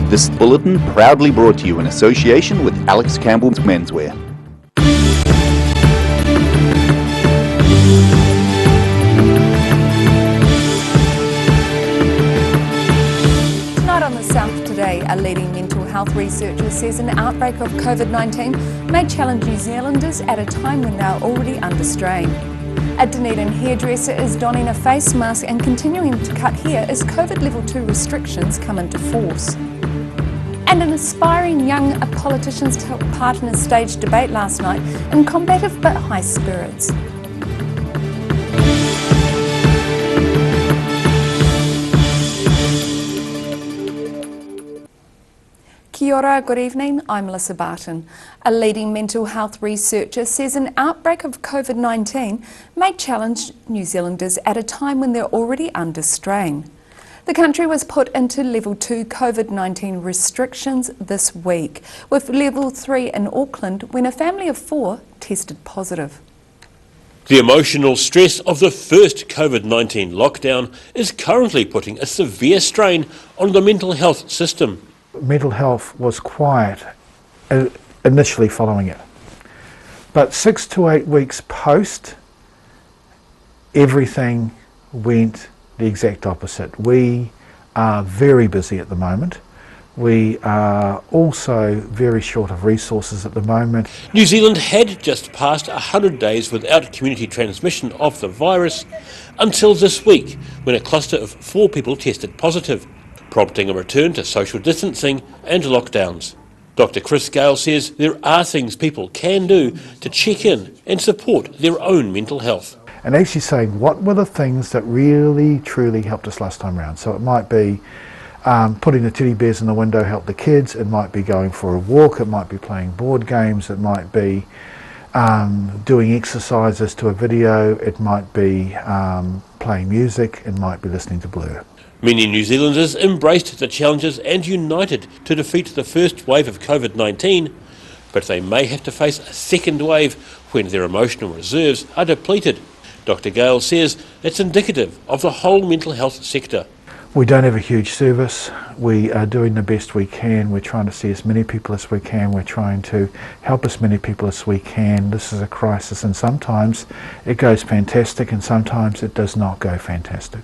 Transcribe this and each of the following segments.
This bulletin proudly brought to you in association with Alex Campbell's Menswear. Tonight on The South Today, a leading mental health researcher says an outbreak of COVID-19 may challenge New Zealanders at a time when they are already under strain. A Dunedin hairdresser is donning a face mask and continuing to cut hair as COVID Level 2 restrictions come into force. And an aspiring young politician took part in a staged debate last night in combative but high spirits. Kia ora, good evening, I'm Melissa Barton. A leading mental health researcher says an outbreak of COVID-19 may challenge New Zealanders at a time when they're already under strain. The country was put into Level 2 COVID-19 restrictions this week, with Level 3 in Auckland when a family of 4 tested positive. The emotional stress of the first COVID-19 lockdown is currently putting a severe strain on the mental health system. Mental health was quiet initially following it, but 6 to 8 weeks post, everything went the exact opposite. We are very busy at the moment. We are also very short of resources at the moment. New Zealand had just passed 100 days without community transmission of the virus until this week, when a cluster of 4 people tested positive, prompting a return to social distancing and lockdowns. Dr. Chris Gale says there are things people can do to check in and support their own mental health. And actually saying what were the things that really truly helped us last time around. So it might be putting the teddy bears in the window helped the kids, it might be going for a walk, it might be playing board games, it might be doing exercises to a video, it might be playing music, it might be listening to Blur. Many New Zealanders embraced the challenges and united to defeat the first wave of COVID-19, but they may have to face a second wave when their emotional reserves are depleted. Dr. Gale says it's indicative of the whole mental health sector. We don't have a huge service. We are doing the best we can. We're trying to see as many people as we can. We're trying to help as many people as we can. This is a crisis, and sometimes it goes fantastic and sometimes it does not go fantastic.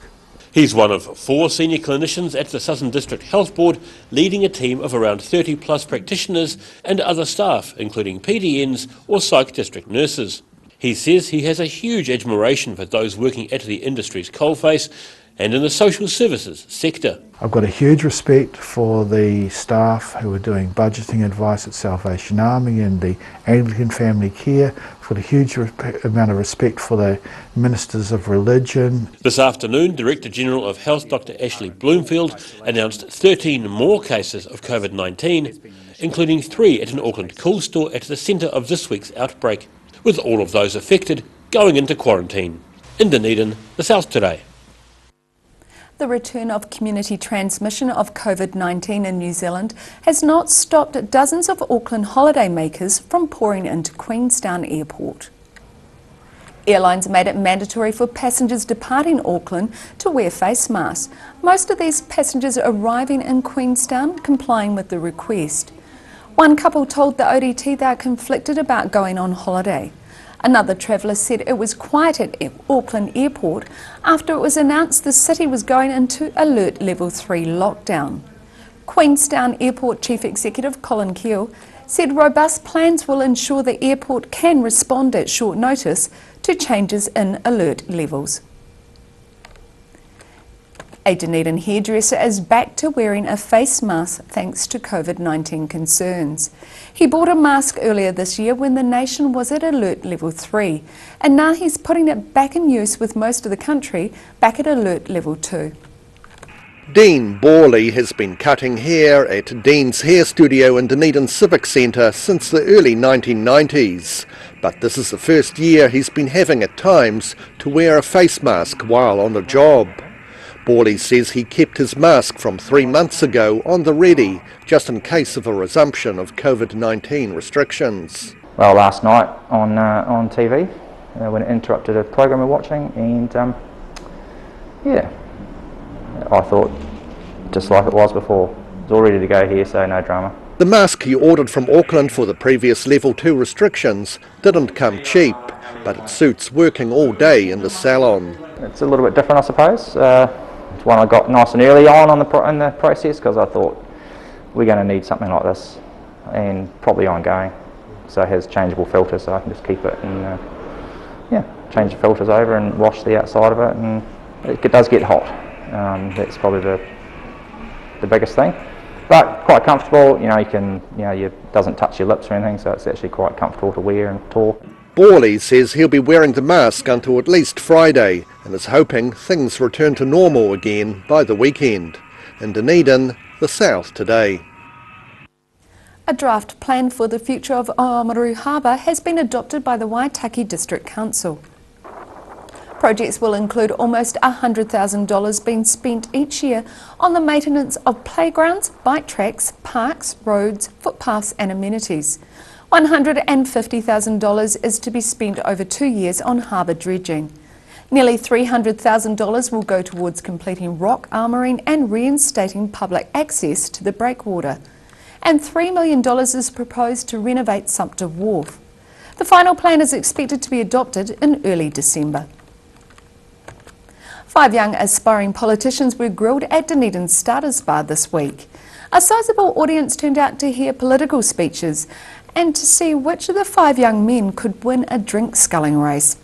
He's one of 4 senior clinicians at the Southern District Health Board, leading a team of around 30 plus practitioners and other staff, including PDNs or psych district nurses. He says he has a huge admiration for those working at the industry's coalface and in the social services sector. I've got a huge respect for the staff who are doing budgeting advice at Salvation Army and the Anglican Family Care. I've got a huge amount of respect for the ministers of religion. This afternoon, Director General of Health Dr. Ashley Bloomfield announced 13 more cases of COVID-19, including 3 at an Auckland cool store at the centre of this week's outbreak, with all of those affected going into quarantine. In Dunedin, The South Today. The return of community transmission of COVID-19 in New Zealand has not stopped dozens of Auckland holidaymakers from pouring into Queenstown Airport. Airlines made it mandatory for passengers departing Auckland to wear face masks. Most of these passengers arriving in Queenstown complying with the request. One couple told the ODT they are conflicted about going on holiday. Another traveller said it was quiet at Auckland Airport after it was announced the city was going into Alert Level 3 lockdown. Queenstown Airport Chief Executive Colin Keel said robust plans will ensure the airport can respond at short notice to changes in alert levels. A Dunedin hairdresser is back to wearing a face mask thanks to COVID-19 concerns. He bought a mask earlier this year when the nation was at Alert Level 3, and now he's putting it back in use with most of the country back at Alert Level 2. Dean Borley has been cutting hair at Dean's Hair Studio in Dunedin Civic Centre since the early 1990s. But this is the first year he's been having at times to wear a face mask while on the job. Borley says he kept his mask from 3 months ago on the ready, just in case of a resumption of COVID-19 restrictions. Well, last night on TV, when it interrupted a program we're watching, and yeah, I thought just like it was before. It's all ready to go here, so no drama. The mask he ordered from Auckland for the previous level 2 restrictions didn't come cheap, but it suits working all day in the salon. It's a little bit different, I suppose. It's one I got nice and early on in the process, because I thought we're going to need something like this, and probably ongoing. So it has changeable filters, so I can just keep it and change the filters over and wash the outside of it, and it does get hot. That's probably the biggest thing. But quite comfortable, it doesn't touch your lips or anything, so it's actually quite comfortable to wear and talk. Borley says he'll be wearing the mask until at least Friday and is hoping things return to normal again by the weekend. In Dunedin, the South Today. A draft plan for the future of Oamaru Harbour has been adopted by the Waitaki District Council. Projects will include almost $100,000 being spent each year on the maintenance of playgrounds, bike tracks, parks, roads, footpaths and amenities. $150,000 is to be spent over 2 years on harbour dredging. Nearly $300,000 will go towards completing rock armouring and reinstating public access to the breakwater. And $3 million is proposed to renovate Sumpter Wharf. The final plan is expected to be adopted in early December. 5 young aspiring politicians were grilled at Dunedin's Starters Bar this week. A sizable audience turned out to hear political speeches and to see which of the 5 young men could win a drink sculling race.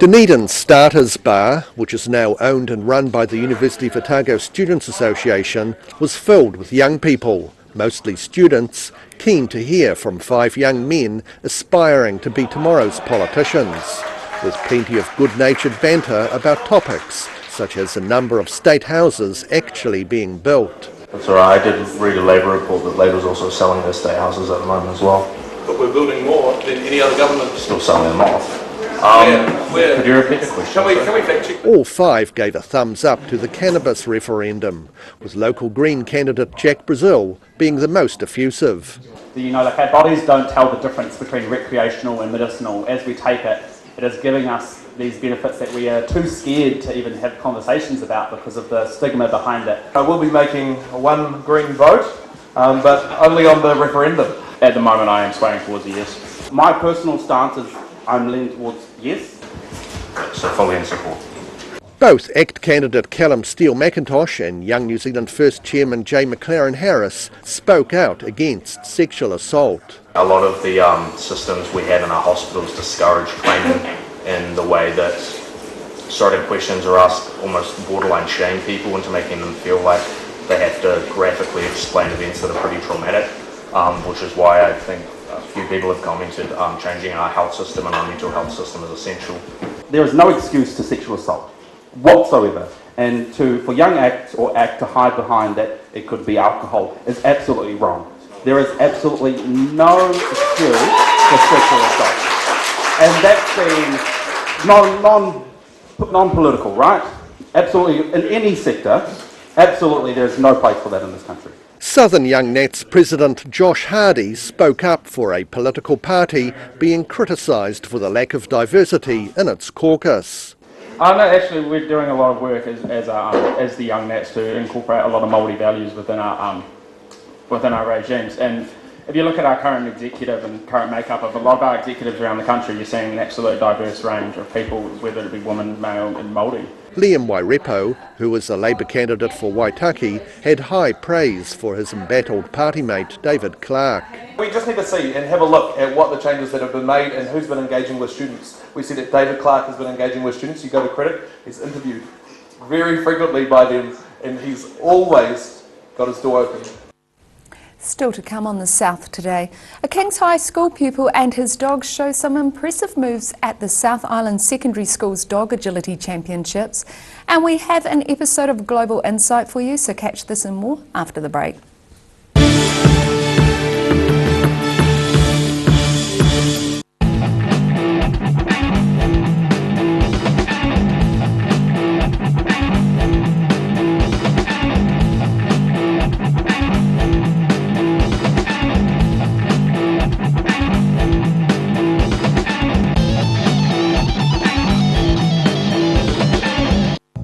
Dunedin's Starters Bar, which is now owned and run by the University of Otago Students Association, was filled with young people, mostly students, keen to hear from 5 young men aspiring to be tomorrow's politicians, with plenty of good-natured banter about topics such as the number of state houses actually being built. That's all right. I did read a Labour report that Labour's also selling their state houses at the moment as well. But we're building more than any other government. Still selling them off. Could you repeat the question? Can we fact check? All 5 gave a thumbs up to the cannabis referendum, with local Green candidate Jack Brazil being the most effusive. Our bodies don't tell the difference between recreational and medicinal. As we take it, it is giving us these benefits that we are too scared to even have conversations about because of the stigma behind it. I will be making one green vote, but only on the referendum. At the moment I am swaying towards a yes. My personal stance is I'm leaning towards yes. So fully in support. Both ACT candidate Callum Steele-McIntosh and Young New Zealand First Chairman J. McLaren Harris spoke out against sexual assault. A lot of the systems we have in our hospitals discourage claiming in the way that certain questions are asked almost borderline shame people into making them feel like they have to graphically explain events that are pretty traumatic, which is why I think a few people have commented changing our health system and our mental health system is essential. There is no excuse to sexual assault whatsoever, and for young ACT or ACT to hide behind that it could be alcohol is absolutely wrong. There is absolutely no excuse for sexual assault, and that's being non-political, right? Absolutely, in any sector, absolutely there's no place for that in this country. Southern Young Nats President Josh Hardy spoke up for a political party being criticised for the lack of diversity in its caucus. No, actually we're doing a lot of work as the Young Nats to incorporate a lot of Māori values within our regimes. And if you look at our current executive and current makeup of a lot of our executives around the country, you're seeing an absolute diverse range of people, whether it be women, male and Māori. Liam Wairepo, who was a Labour candidate for Waitaki, had high praise for his embattled party mate David Clark. We just need to see and have a look at what the changes that have been made and who's been engaging with students. We see that David Clark has been engaging with students. You go to Critic, he's interviewed very frequently by them and he's always got his door open. Still to come on the South Today, a King's High School pupil and his dog show some impressive moves at the South Island Secondary School's Dog Agility Championships. And we have an episode of Global Insight for you, so catch this and more after the break.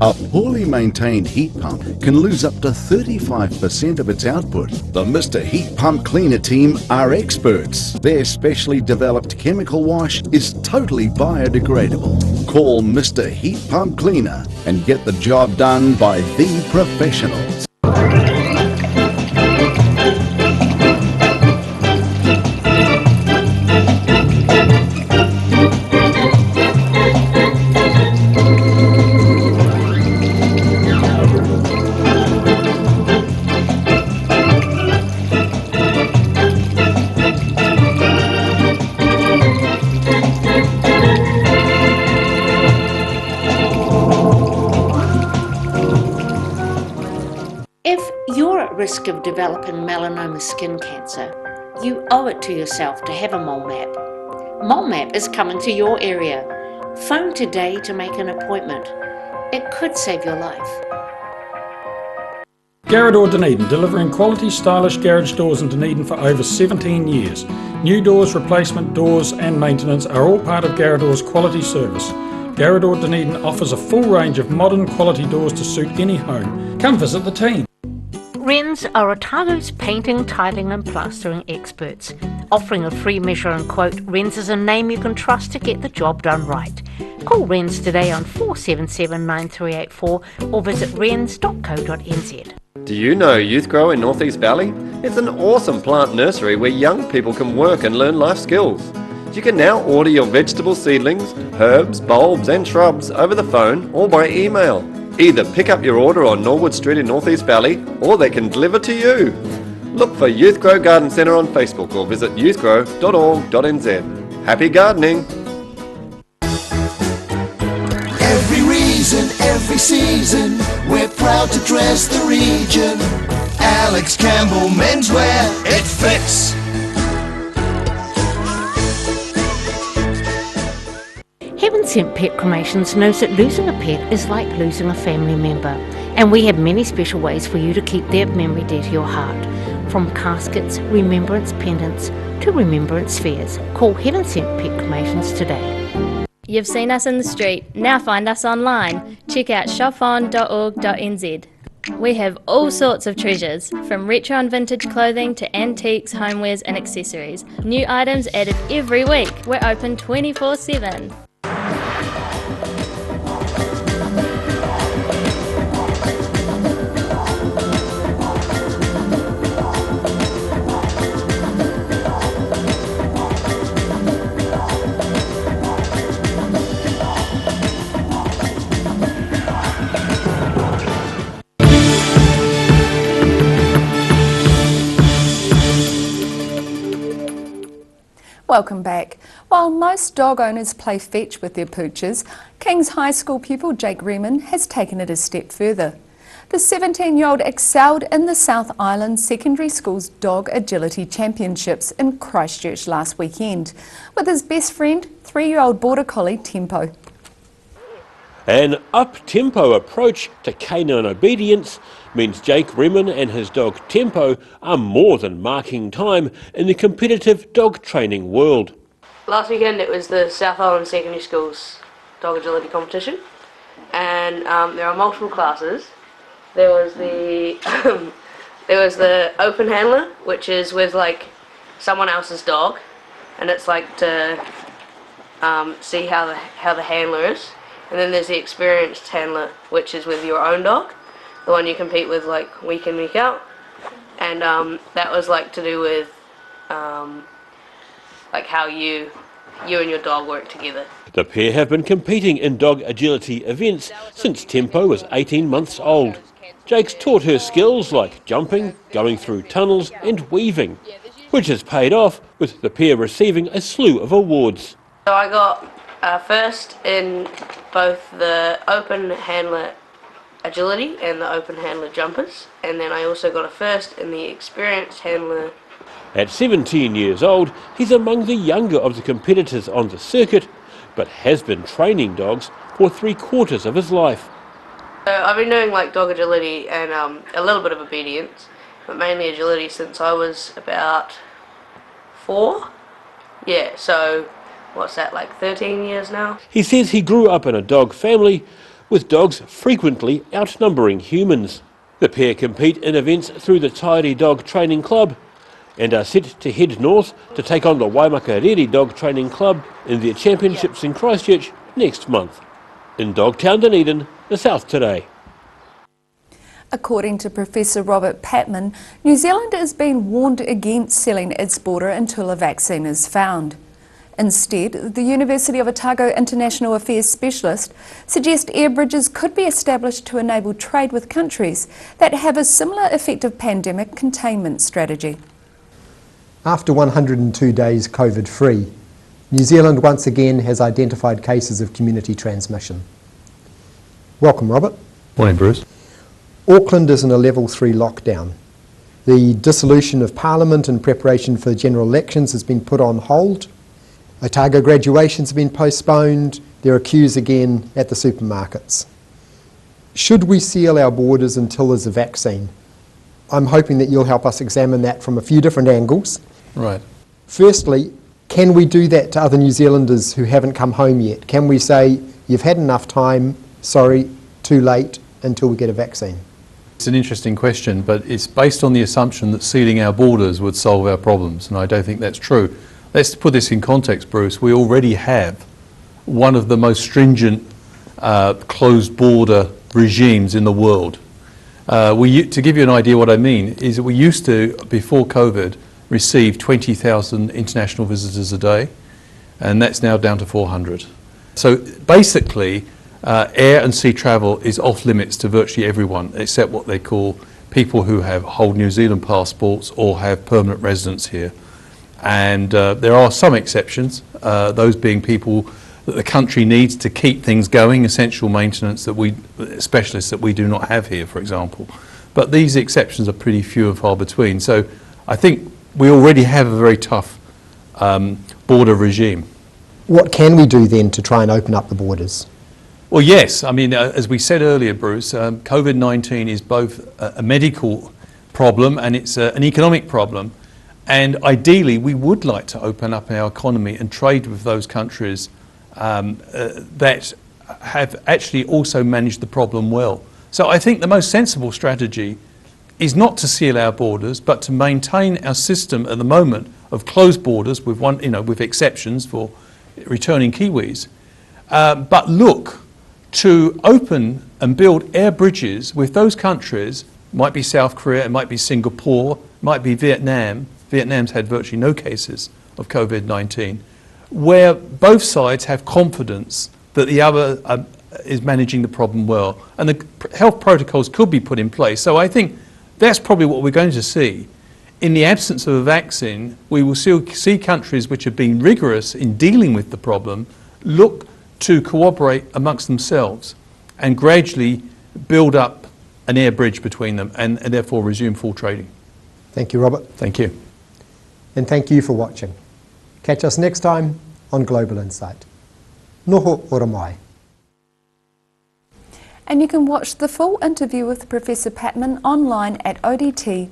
A poorly maintained heat pump can lose up to 35% of its output. The Mr. Heat Pump Cleaner team are experts. Their specially developed chemical wash is totally biodegradable. Call Mr. Heat Pump Cleaner and get the job done by the professionals. Risk of developing melanoma skin cancer, you owe it to yourself to have a mole map. Mole map is coming to your area. Phone today to make an appointment. It could save your life. Garrador Dunedin, delivering quality stylish garage doors in Dunedin for over 17 years. New doors, replacement doors and maintenance are all part of Garrador's quality service. Garrador Dunedin offers a full range of modern quality doors to suit any home. Come visit the team. Wrens are Otago's painting, tiling and plastering experts. Offering a free measure and quote, Wrens is a name you can trust to get the job done right. Call Wrens today on 477 9384 or visit wrens.co.nz. Do you know Youth Grow in North East Valley? It's an awesome plant nursery where young people can work and learn life skills. You can now order your vegetable seedlings, herbs, bulbs and shrubs over the phone or by email. Either pick up your order on Norwood Street in North East Valley or they can deliver to you. Look for Youth Grow Garden Centre on Facebook or visit youthgrow.org.nz. Happy gardening! Every reason, every season, we're proud to dress the region. Alex Campbell Menswear, it fits! Heaven Sent Pet Cremations knows that losing a pet is like losing a family member, and we have many special ways for you to keep their memory dear to your heart. From caskets, remembrance pendants to remembrance spheres. Call Heaven Sent Pet Cremations today. You've seen us in the street, now find us online. Check out shopon.org.nz. We have all sorts of treasures, from retro and vintage clothing to antiques, homewares and accessories. New items added every week. We're open 24/7. Welcome back. While most dog owners play fetch with their pooches, King's High School pupil Jake Reman has taken it a step further. The 17-year-old excelled in the South Island Secondary School's Dog Agility Championships in Christchurch last weekend, with his best friend, 3-year-old Border Collie Tempo. An up-tempo approach to canine obedience means Jake Reman and his dog Tempo are more than marking time in the competitive dog training world. Last weekend it was the South Island Secondary School's Dog Agility Competition, and there are multiple classes. There was the there was the open handler, which is with like someone else's dog, and it's like to see how the handler is. And then there's the experienced handler, which is with your own dog, the one you compete with like week in, week out. And that was like to do with like how you and your dog work together. The pair have been competing in dog agility events since Tempo was 18 months old. Jake's taught her skills like jumping, going through tunnels and weaving, which has paid off with the pair receiving a slew of awards. So I got first in both the open handler agility and the open handler jumpers, and then I also got a first in the experienced handler. At 17 years old, he's among the younger of the competitors on the circuit, but has been training dogs for 3/4 of his life. So I've been doing like dog agility and a little bit of obedience, but mainly agility since I was about 4. Yeah, so what's that, like 13 years now? He says he grew up in a dog family, with dogs frequently outnumbering humans. The pair compete in events through the Tidy Dog Training Club and are set to head north to take on the Waimakariri Dog Training Club in their championships in Christchurch next month. In Dogtown, Dunedin, the South Today. According to Professor Robert Patman, New Zealand is being warned against sealing its border until a vaccine is found. Instead, the University of Otago International Affairs specialist suggests air bridges could be established to enable trade with countries that have a similar effective pandemic containment strategy. After 102 days COVID-free, New Zealand once again has identified cases of community transmission. Welcome, Robert. Morning, Bruce. Auckland is in a level 3 lockdown. The dissolution of Parliament in preparation for general elections has been put on hold. Otago graduations have been postponed. There are queues again at the supermarkets. Should we seal our borders until there's a vaccine? I'm hoping that you'll help us examine that from a few different angles. Right. Firstly, can we do that to other New Zealanders who haven't come home yet? Can we say, you've had enough time, sorry, too late, until we get a vaccine? It's an interesting question, but it's based on the assumption that sealing our borders would solve our problems, and I don't think that's true. Let's put this in context, Bruce. We already have one of the most stringent closed border regimes in the world. To give you an idea what I mean, is that we used to, before COVID, receive 20,000 international visitors a day, and that's now down to 400. So basically, air and sea travel is off limits to virtually everyone, except what they call people who hold New Zealand passports or have permanent residence here. And there are some exceptions, those being people that the country needs to keep things going, essential maintenance specialists that we do not have here, for example. But these exceptions are pretty few and far between. So I think we already have a very tough border regime. What can we do then to try and open up the borders? Well, yes. I mean, as we said earlier, Bruce, COVID-19 is both a medical problem and it's an economic problem. And ideally, we would like to open up our economy and trade with those countries that have actually also managed the problem well. So I think the most sensible strategy is not to seal our borders, but to maintain our system at the moment of closed borders with with exceptions for returning Kiwis, but look to open and build air bridges with those countries. Might be South Korea, it might be Singapore, might be Vietnam. Vietnam's had virtually no cases of COVID-19, where both sides have confidence that the other is managing the problem well, and the health protocols could be put in place. So I think that's probably what we're going to see. In the absence of a vaccine, we will see countries which have been rigorous in dealing with the problem look to cooperate amongst themselves and gradually build up an air bridge between them and therefore resume full trading. Thank you, Robert. Thank you. And thank you for watching. Catch us next time on Global Insight. Noho ora mai. And you can watch the full interview with Professor Patman online at odt.co.nz.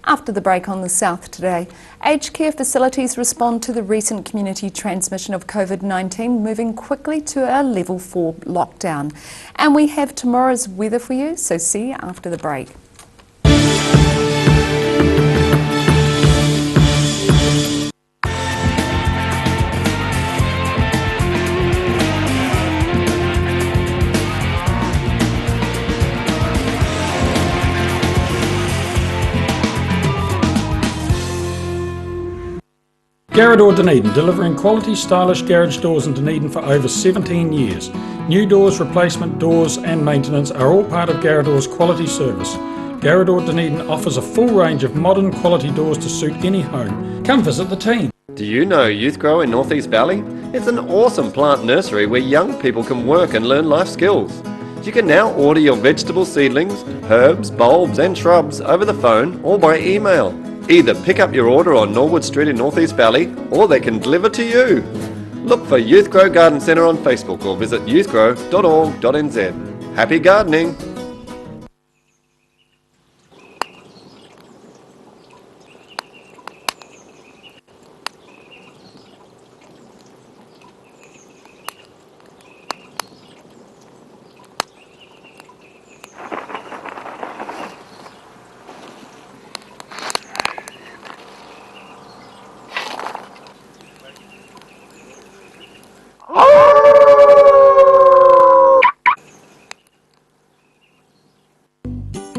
After the break on the South Today, aged care facilities respond to the recent community transmission of COVID-19, moving quickly to a level 4 lockdown. And we have tomorrow's weather for you, so see you after the break. Garage Dunedin, delivering quality, stylish garage doors in Dunedin for over 17 years. New doors, replacement doors and maintenance are all part of Garage quality service. Garage Dunedin offers a full range of modern quality doors to suit any home. Come visit the team. Do you know Youth Grow in North East Valley? It's an awesome plant nursery where young people can work and learn life skills. You can now order your vegetable seedlings, herbs, bulbs and shrubs over the phone or by email. Either pick up your order on Norwood Street in North East Valley or they can deliver to you. Look for Youth Grow Garden Centre on Facebook or visit youthgrow.org.nz. Happy gardening!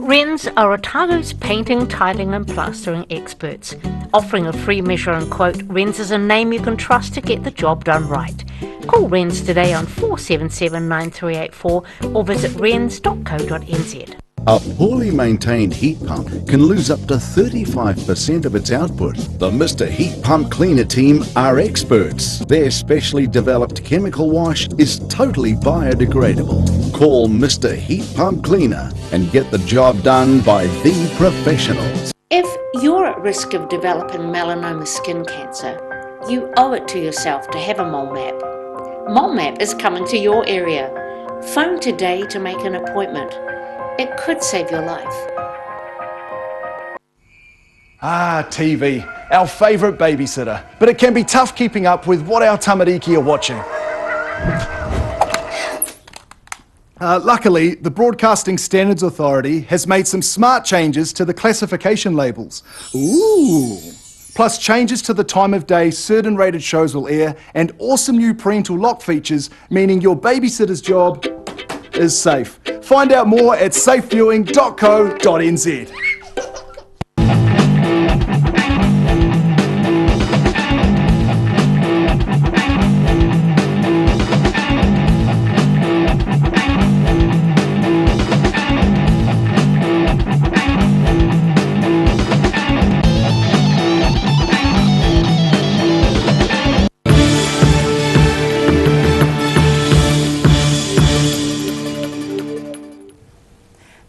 Wrens are Otago's painting, tiling and plastering experts. Offering a free measure and quote, Wrens is a name you can trust to get the job done right. Call Wrens today on 477 9384 or visit wrens.co.nz. A poorly maintained heat pump can lose up to 35% of its output. The Mr. Heat Pump Cleaner team are experts. Their specially developed chemical wash is totally biodegradable. Call Mr. Heat Pump Cleaner and get the job done by the professionals. If you're at risk of developing melanoma skin cancer, you owe it to yourself to have a mole map. Mole map is coming to your area. Phone today to make an appointment. It could save your life. Ah, TV, our favourite babysitter. But it can be tough keeping up with what our tamariki are watching. Luckily, the Broadcasting Standards Authority has made some smart changes to the classification labels. Ooh! Plus changes to the time of day certain rated shows will air and awesome new parental lock features, meaning your babysitter's job is safe. Find out more at safeviewing.co.nz.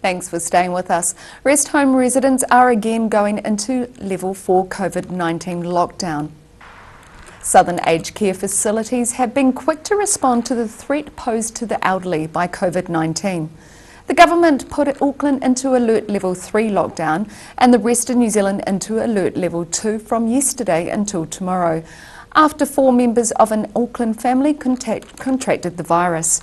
Thanks for staying with us. Rest home residents are again going into level 4 COVID-19 lockdown. Southern aged care facilities have been quick to respond to the threat posed to the elderly by COVID-19. The government put Auckland into alert level 3 lockdown and the rest of New Zealand into alert level 2 from yesterday until tomorrow, after 4 members of an Auckland family contracted the virus.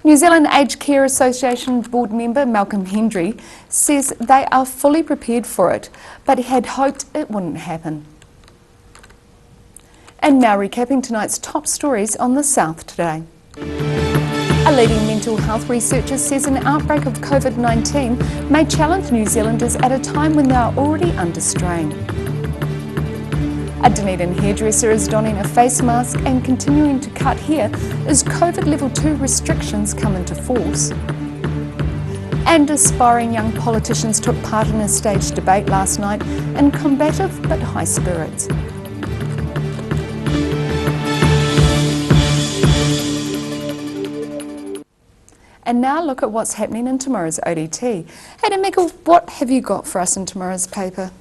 New Zealand Aged Care Association board member Malcolm Hendry says they are fully prepared for it, but he had hoped it wouldn't happen. And now recapping tonight's top stories on the South today. A leading mental health researcher says an outbreak of COVID-19 may challenge New Zealanders at a time when they are already under strain. A Dunedin hairdresser is donning a face mask and continuing to cut hair as COVID level 2 restrictions come into force. And aspiring young politicians took part in a staged debate last night in combative but high spirits. And now look at what's happening in tomorrow's ODT. Hey Michael, what have you got for us in tomorrow's paper?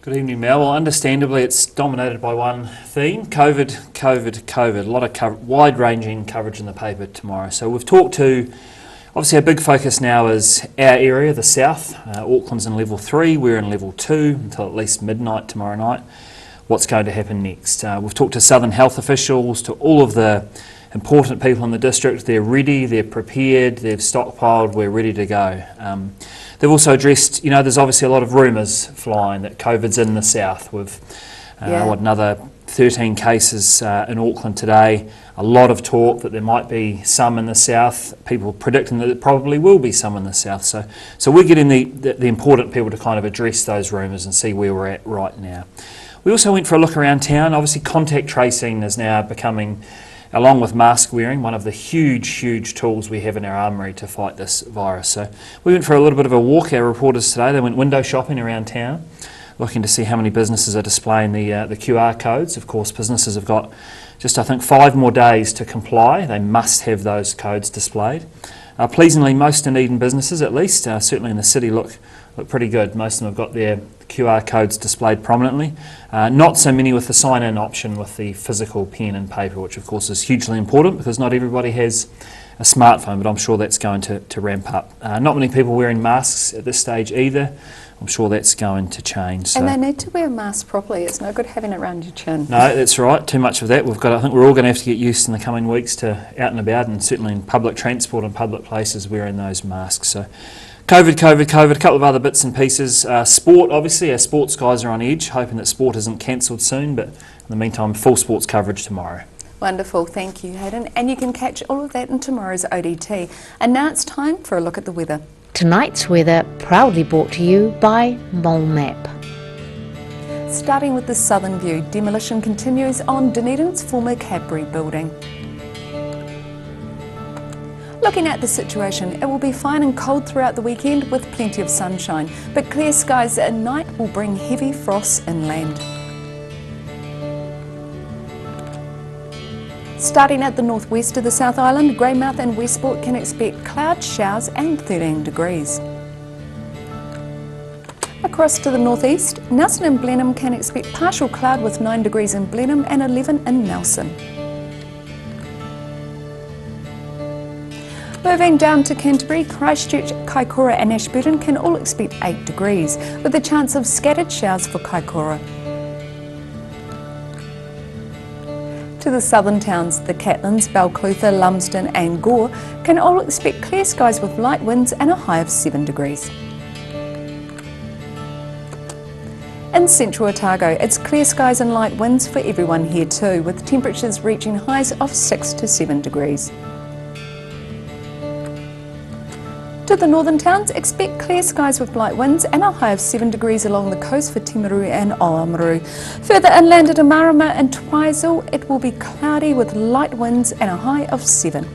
Good evening, Mel. Well, understandably, it's dominated by one theme: COVID, COVID, COVID. A lot of wide-ranging coverage in the paper tomorrow. So we've talked to, obviously, our big focus now is our area, the south. Auckland's in level 3. We're in level 2 until at least midnight tomorrow night. What's going to happen next? We've talked to Southern health officials, to all of the important people in the district. They're ready, they're prepared, they've stockpiled, we're ready to go. They've also addressed, there's obviously a lot of rumours flying that COVID's in the south. With another 13 cases in Auckland today. A lot of talk that there might be some in the south. People predicting that there probably will be some in the south. So we're getting the important people to kind of address those rumours and see where we're at right now. We also went for a look around town. Obviously, contact tracing is now becoming, along with mask wearing, one of the huge tools we have in our armoury to fight this virus. So we went for a little bit of a walk. Our reporters today, they went window shopping around town, looking to see how many businesses are displaying the QR codes. Of course, businesses have got just, I think, 5 more days to comply. They must have those codes displayed. Pleasingly, most Dunedin businesses, at least, certainly in the city, look pretty good. Most of them have got their QR codes displayed prominently. Not so many with the sign-in option with the physical pen and paper, which of course is hugely important because not everybody has a smartphone, but I'm sure that's going to ramp up. Not many people wearing masks at this stage either. I'm sure that's going to change. So. And they need to wear a mask properly. It's no good having it around your chin. No, that's right. Too much of that. I think we're all going to have to get used in the coming weeks to out and about, and certainly in public transport and public places wearing those masks. So COVID, a couple of other bits and pieces. Sport, obviously, our sports guys are on edge, hoping that sport isn't cancelled soon, but in the meantime, full sports coverage tomorrow. Wonderful, thank you, Hayden. And you can catch all of that in tomorrow's ODT. And now it's time for a look at the weather. Tonight's weather proudly brought to you by Mole Map. Starting with the southern view, demolition continues on Dunedin's former Cadbury building. Looking at the situation, it will be fine and cold throughout the weekend with plenty of sunshine, but clear skies at night will bring heavy frosts inland. Starting at the northwest of the South Island, Greymouth and Westport can expect cloud showers and 13 degrees. Across to the northeast, Nelson and Blenheim can expect partial cloud with 9 degrees in Blenheim and 11 in Nelson. Moving down to Canterbury, Christchurch, Kaikoura and Ashburton can all expect 8 degrees, with a chance of scattered showers for Kaikoura. To the southern towns, the Catlins, Balclutha, Lumsden and Gore can all expect clear skies with light winds and a high of 7 degrees. In central Otago, it's clear skies and light winds for everyone here too, with temperatures reaching highs of 6 to 7 degrees. To the northern towns, expect clear skies with light winds and a high of 7 degrees along the coast for Timaru and Oamaru. Further inland at Amarama and Twizel, it will be cloudy with light winds and a high of 7.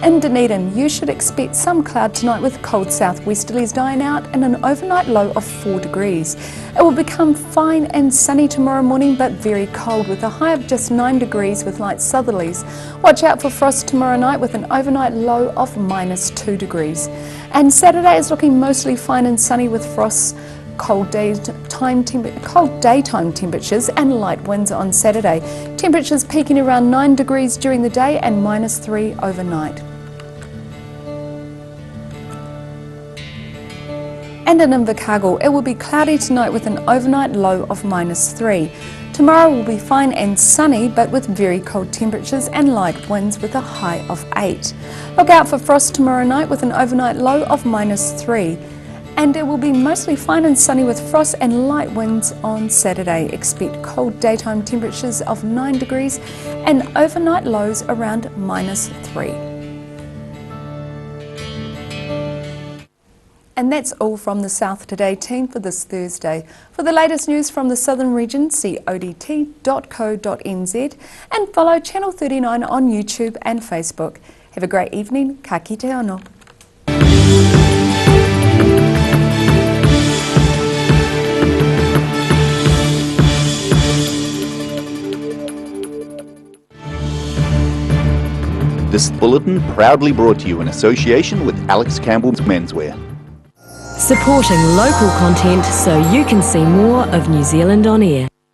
In Dunedin, you should expect some cloud tonight with cold southwesterlies dying out and an overnight low of 4 degrees. It will become fine and sunny tomorrow morning but very cold with a high of just 9 degrees with light southerlies. Watch out for frost tomorrow night with an overnight low of -2 degrees. And Saturday is looking mostly fine and sunny with frosts, cold daytime temperatures and light winds on Saturday. Temperatures peaking around 9 degrees during the day and -3 overnight. And in Invercargill, it will be cloudy tonight with an overnight low of -3. Tomorrow will be fine and sunny, but with very cold temperatures and light winds with a high of 8. Look out for frost tomorrow night with an overnight low of -3. And it will be mostly fine and sunny with frost and light winds on Saturday. Expect cold daytime temperatures of 9 degrees and overnight lows around -3. And that's all from the South Today team for this Thursday. For the latest news from the Southern region, see odt.co.nz and follow Channel 39 on YouTube and Facebook. Have a great evening. Ka kite anō. This bulletin proudly brought to you in association with Alex Campbell's Menswear. Supporting local content so you can see more of New Zealand on air.